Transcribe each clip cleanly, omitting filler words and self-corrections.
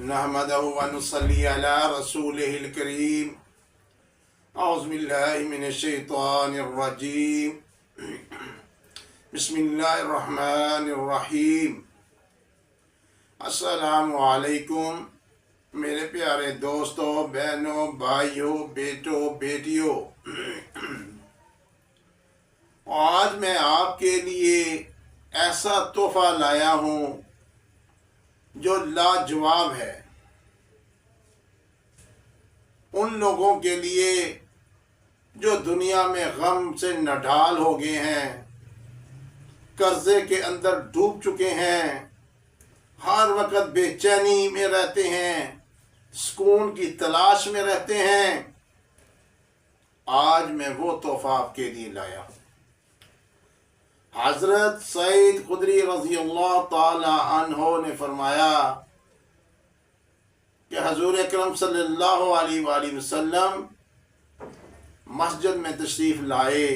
नहमदहु व नुसल्ली अला रसूलिहिल करीम। औज़ु बिल्लाहि मिनश शैतानिर रजीम। बिस्मिल्लाहिर रहमानिर रहीम। अस्सलामु अलैकुम मेरे प्यारे दोस्तों, बहनों, भाइयों, बेटों, बेटियों। आज मैं आपके लिए ऐसा तोहफा लाया हूँ जो लाजवाब है। उन लोगों के लिए जो दुनिया में गम से नढाल हो गए हैं, कर्जे के अंदर डूब चुके हैं, हर वक्त बेचैनी में रहते हैं, सुकून की तलाश में रहते हैं। आज मैं वो तोहफा आपके लिए लाया हूँ। हजरत सईद खुदरी रज़ी अल्लाह ताला अन्हो ने फरमाया कि हजूर अकरम सल्लल्लाहु अलैहि वसल्लम मस्जिद में तशरीफ लाए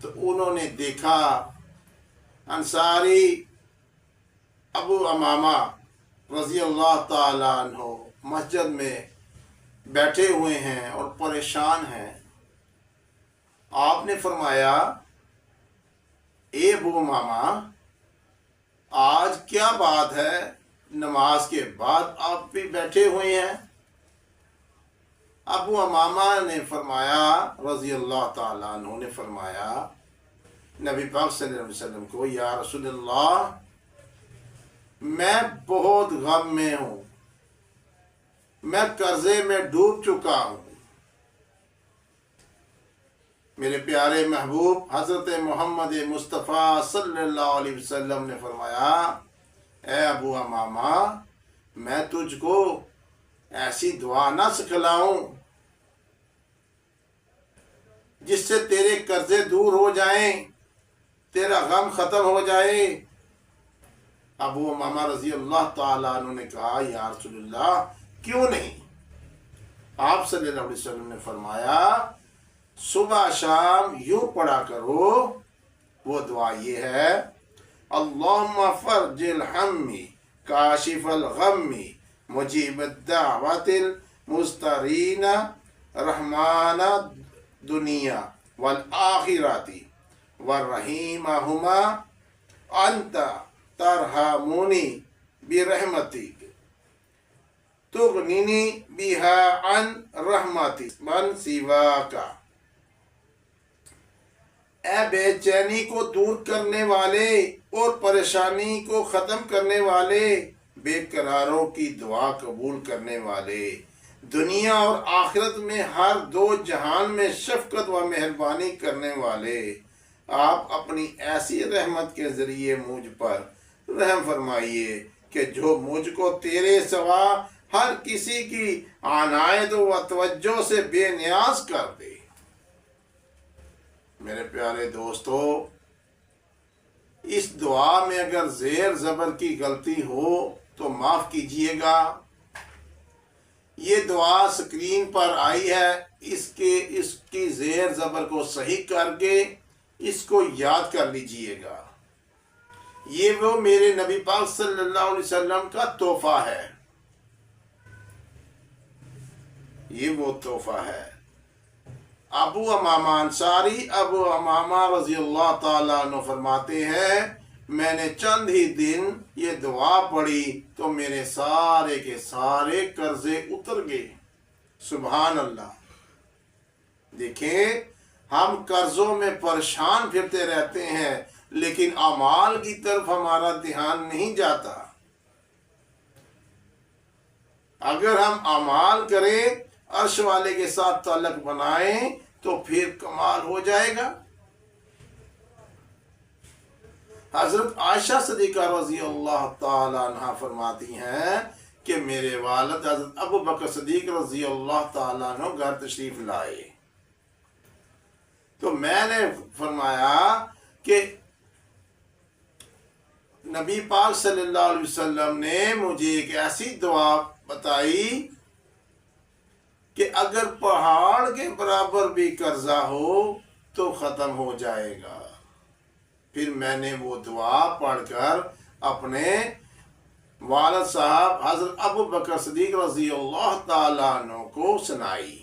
तो उन्होंने देखा अंसारी अबू अमामा रज़ी अल्लाह ताला अन्हो मस्जिद में बैठे हुए हैं और परेशान हैं। आपने फरमाया, ए अबू मामा, आज क्या बात है, नमाज के बाद आप भी बैठे हुए हैं? अबू अमामा ने फरमाया, रज़ी अल्लाह ताला अन्हु ने फरमाया नबी पाक सल्लल्लाहु अलैहि वसल्लम को, या रसूलल्लाह, मैं बहुत गम में हूँ, मैं कर्जे में डूब चुका हूँ। मेरे प्यारे महबूब हज़रत मोहम्मद मुस्तफ़ा सल्लल्लाहु अलैहि वसल्लम ने फरमाया, ए अबू अमामा, मैं तुझको ऐसी दुआ ना सिखलाऊं जिससे तेरे कर्जे दूर हो जाएं, तेरा गम खत्म हो जाए। अबू अमामा रज़ी अल्लाह ताला अन्हु ने कहा, या रसूलल्लाह, क्यों नहीं? आप सल्लल्लाहु अलैहि वसल्लम ने फरमाया, सुबह शाम यूं पढ़ा करो। वो दुआ ये है, अल्लाहुम्मा फर्जिल हम्मी काशिफल गम्मी मुजीबद दावतिल मुस्तरीना रहमाना दुनिया वल आखिराती वरहीमहुमा अंता तरहमुनी बिरहमतिक तुगनिनी बिहा अन रहमति मन सिवाका। ए बेचैनी को दूर करने वाले और परेशानी को खत्म करने वाले, बेकरारों की दुआ कबूल करने वाले, दुनिया और आखिरत में हर दो जहान में शफकत व मेहरबानी करने वाले, आप अपनी ऐसी रहमत के जरिए मुझ पर रहम फरमाइए कि जो मुझको तेरे सिवा हर किसी की अनायत व तवज्जो से बेनियाज कर दे। मेरे प्यारे दोस्तों, इस दुआ में अगर जेर ज़बर की गलती हो तो माफ़ कीजिएगा। ये दुआ स्क्रीन पर आई है, इसकी जेर ज़बर को सही करके इसको याद कर लीजिएगा। ये वो मेरे नबी पाक सल्लल्लाहु अलैहि वसल्लम का तोहफा है, ये वो तोहफा है। अबू अमामा अंसारी अबू अमामा रज़ी अल्लाह ताला अन्हु फरमाते हैं, मैंने चंद ही दिन ये दुआ पढ़ी तो मेरे सारे के सारे कर्जे उतर गए। सुभान अल्लाह। देखें, हम कर्जों में परेशान फिरते रहते हैं, लेकिन अमाल की तरफ हमारा ध्यान नहीं जाता। अगर हम अमाल करें, अर्श वाले के साथ ताल्लुक बनाएं, तो फिर कमाल हो जाएगा। हजरत आयशा सिद्दीक़ा रज़ी अल्लाह ताला अन्हा फरमाती हैं कि मेरे वालिद हजरत अबू बकर सिद्दीक़ रज़ी अल्लाह ताला अन्हु घर तशरीफ लाए तो मैंने फरमाया कि नबी पाक सल्लल्लाहु अलैहि वसल्लम ने मुझे एक ऐसी दुआ बताई कि अगर पहाड़ के बराबर भी कर्जा हो तो ख़त्म हो जाएगा। फिर मैंने वो दुआ पढ़कर अपने والد صاحب حضرت ابو بکر صدیق رضی اللہ تعالیٰ عنہ کو سنائی۔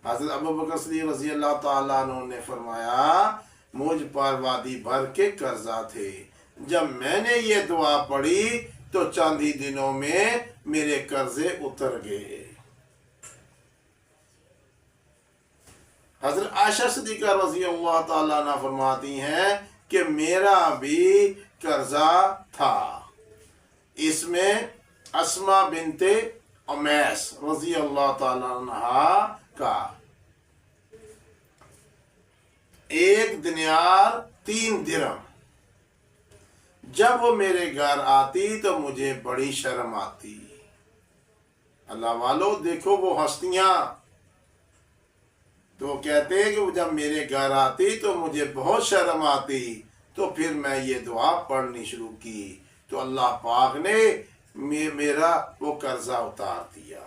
حضرت ابو بکر صدیق رضی اللہ تعالیٰ عنہ نے فرمایا مجھ پر وادی بھر کے قرضہ تھے، جب میں نے یہ دعا پڑھی تو چند ہی دنوں میں میرے قرضے اتر گئے۔ حضرت عائشہ صدیقہ رضی اللہ تعالیٰ عنہ فرماتی ہیں کہ میرا بھی قرضہ تھا، اس میں اسماء بنت امیس رضی اللہ تعالیٰ عنہ کا 1 دینار 3 درہم۔ جب وہ میرے گھر آتی تو مجھے بڑی شرم آتی۔ اللہ والو دیکھو وہ ہستیاں، تو وہ کہتے ہیں کہ جب میرے گھر آتی تو مجھے بہت شرم آتی، تو پھر میں یہ دعا پڑھنی شروع کی تو اللہ پاک نے میرا وہ قرضہ اتار دیا۔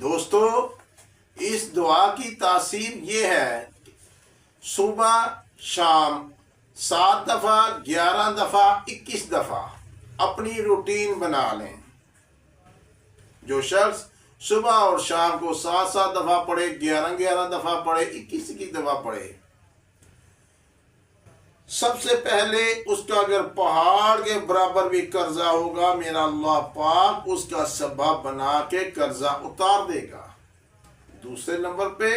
دوستو اس دعا کی تاثیر یہ ہے، صبح شام 7 دفعہ 11 دفعہ 21 دفعہ اپنی روٹین بنا لیں۔ جو شخص صبح اور شام کو 7 دفعہ پڑھے، 11 دفعہ پڑھے، 21 دفعہ پڑھے، سب سے پہلے اس کا اگر پہاڑ کے برابر بھی قرضہ ہوگا، میرا اللہ پاک اس کا سبب بنا کے قرضہ اتار دے گا۔ دوسرے نمبر پہ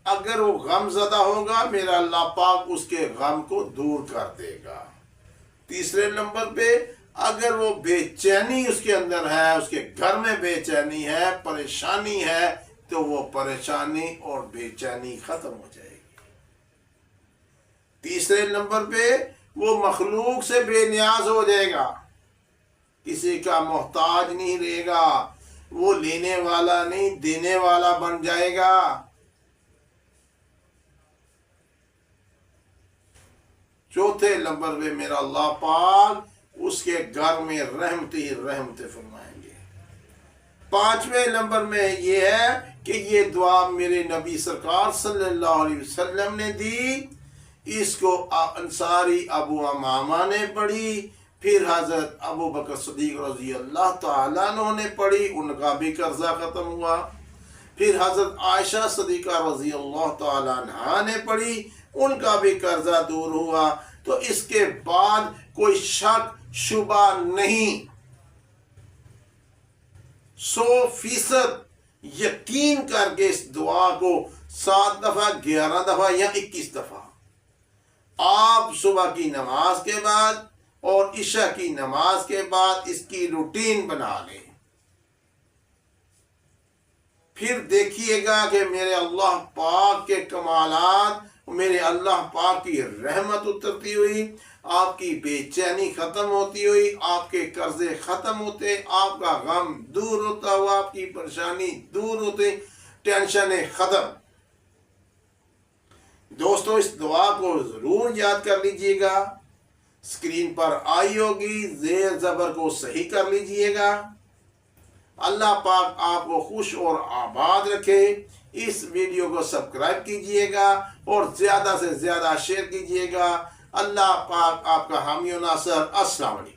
اگر وہ غم زدہ ہوگا، میرا اللہ پاک اس کے غم کو دور کر دے گا۔ تیسرے نمبر پہ اگر وہ بے چینی اس کے اندر ہے، اس کے گھر میں بے چینی ہے، پریشانی ہے، تو وہ پریشانی اور بے چینی ختم ہو جائے گی۔ تیسرے نمبر پہ وہ مخلوق سے بے نیاز ہو جائے گا، کسی کا محتاج نہیں رہے گا، وہ لینے والا نہیں دینے والا بن جائے گا۔ چوتھے نمبر پہ میرا اللہ پاک اس کے گھر میں رحمتی فرمائیں گے۔ پانچویں نمبر میں یہ ہے کہ یہ دعا میرے نبی سرکار صلی اللہ علیہ وسلم نے دی، اس کو انصاری ابو امامہ نے پڑھی، پھر حضرت ابو بکر صدیق رضی اللہ تعالیٰ عنہ نے پڑھی، ان کا بھی قرضہ ختم ہوا، پھر حضرت عائشہ صدیقہ رضی اللہ تعالیٰ عنہ نے پڑھی، ان کا بھی قرضہ دور ہوا۔ تو اس کے بعد کوئی شک شبہ نہیں، 100% یقین کر کے اس دعا کو 7 دفعہ 11 دفعہ یا 21 دفعہ آپ صبح کی نماز کے بعد اور عشاء کی نماز کے بعد اس کی روٹین بنا لیں۔ پھر دیکھیے گا کہ میرے اللہ پاک کے کمالات، میرے اللہ پاک کی رحمت اترتی ہوئی، آپ کی بے چینی ختم ہوتی ہوئی، آپ کے قرضے ختم ہوتے، آپ کا غم دور ہوتا ہوا، آپ کی پریشانی دور ہوتے، ٹینشنیں ختم۔ دوستو اس دعا کو ضرور یاد کر لیجئے گا، اسکرین پر آئی ہوگی، زیر زبر کو صحیح کر لیجئے گا۔ اللہ پاک آپ کو خوش اور آباد رکھے۔ اس ویڈیو کو سبسکرائب کیجئے گا اور زیادہ سے زیادہ شیئر کیجئے گا۔ اللہ پاک آپ کا حامی و ناصر۔ السلام علیکم۔